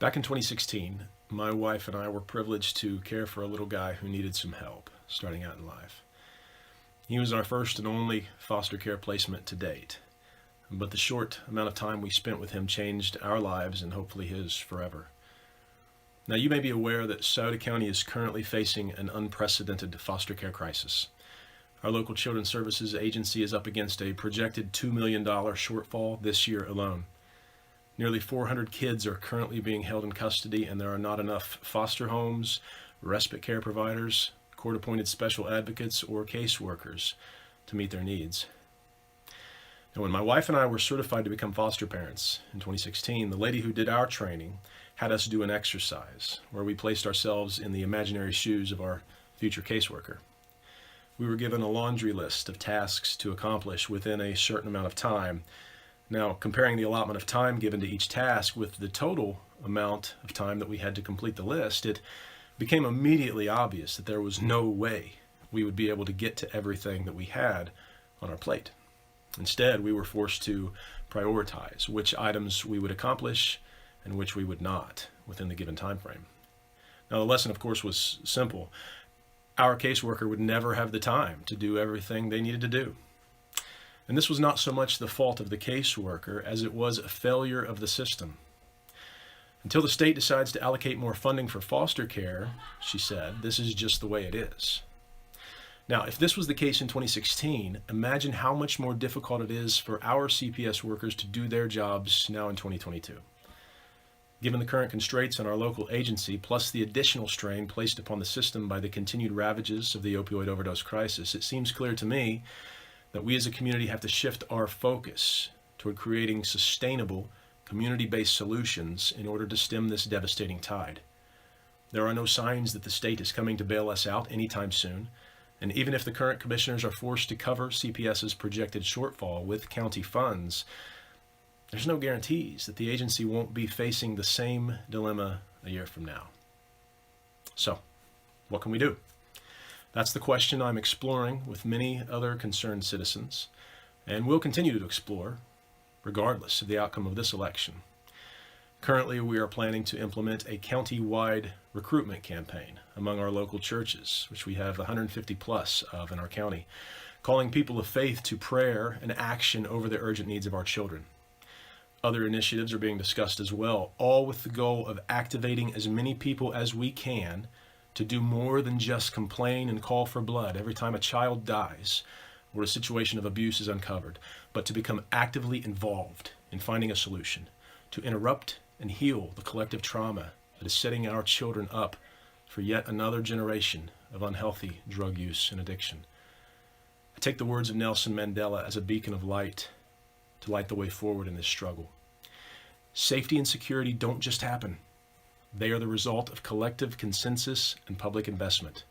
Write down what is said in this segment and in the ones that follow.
Back in 2016, my wife and I were privileged to care for a little guy who needed some help starting out in life. He was our first and only foster care placement to date, but the short amount of time we spent with him changed our lives and hopefully his forever. Now, you may be aware that Scioto County is currently facing an unprecedented foster care crisis. Our local Children's Services Agency is up against a projected $2 million shortfall this year alone. Nearly 400 kids are currently being held in custody, and there are not enough foster homes, respite care providers, court-appointed special advocates, or caseworkers to meet their needs. Now, when my wife and I were certified to become foster parents in 2016, the lady who did our training had us do an exercise where we placed ourselves in the imaginary shoes of our future caseworker. We were given a laundry list of tasks to accomplish within a certain amount of time. Now, comparing the allotment of time given to each task with the total amount of time that we had to complete the list, it became immediately obvious that there was no way we would be able to get to everything that we had on our plate. Instead, we were forced to prioritize which items we would accomplish and which we would not within the given time frame. Now, the lesson, of course, was simple. Our caseworker would never have the time to do everything they needed to do. And this was not so much the fault of the caseworker as it was a failure of the system. Until the state decides to allocate more funding for foster care, she said, this is just the way it is. Now, if this was the case in 2016, imagine how much more difficult it is for our CPS workers to do their jobs now in 2022. Given the current constraints on our local agency, plus the additional strain placed upon the system by the continued ravages of the opioid overdose crisis, it seems clear to me that we as a community have to shift our focus toward creating sustainable, community-based solutions in order to stem this devastating tide. There are no signs that the state is coming to bail us out anytime soon, and even if the current commissioners are forced to cover CPS's projected shortfall with county funds, there's no guarantees that the agency won't be facing the same dilemma a year from now. So, what can we do? That's the question I'm exploring with many other concerned citizens, and will continue to explore regardless of the outcome of this election. Currently, we are planning to implement a county-wide recruitment campaign among our local churches, which we have 150 plus of in our county, calling people of faith to prayer and action over the urgent needs of our children. Other initiatives are being discussed as well, all with the goal of activating as many people as we can to do more than just complain and call for blood every time a child dies or a situation of abuse is uncovered, but to become actively involved in finding a solution, to interrupt and heal the collective trauma that is setting our children up for yet another generation of unhealthy drug use and addiction. I take the words of Nelson Mandela as a beacon of light to light the way forward in this struggle. Safety and security don't just happen. They are the result of collective consensus and public investment.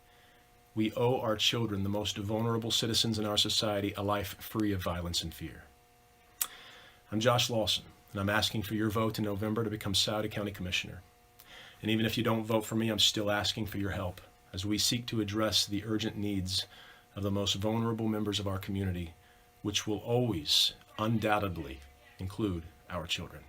We owe our children, the most vulnerable citizens in our society, a life free of violence and fear. I'm Josh Lawson, and I'm asking for your vote in November to become Scioto County Commissioner. And even if you don't vote for me, I'm still asking for your help as we seek to address the urgent needs of the most vulnerable members of our community, which will always, undoubtedly, include our children.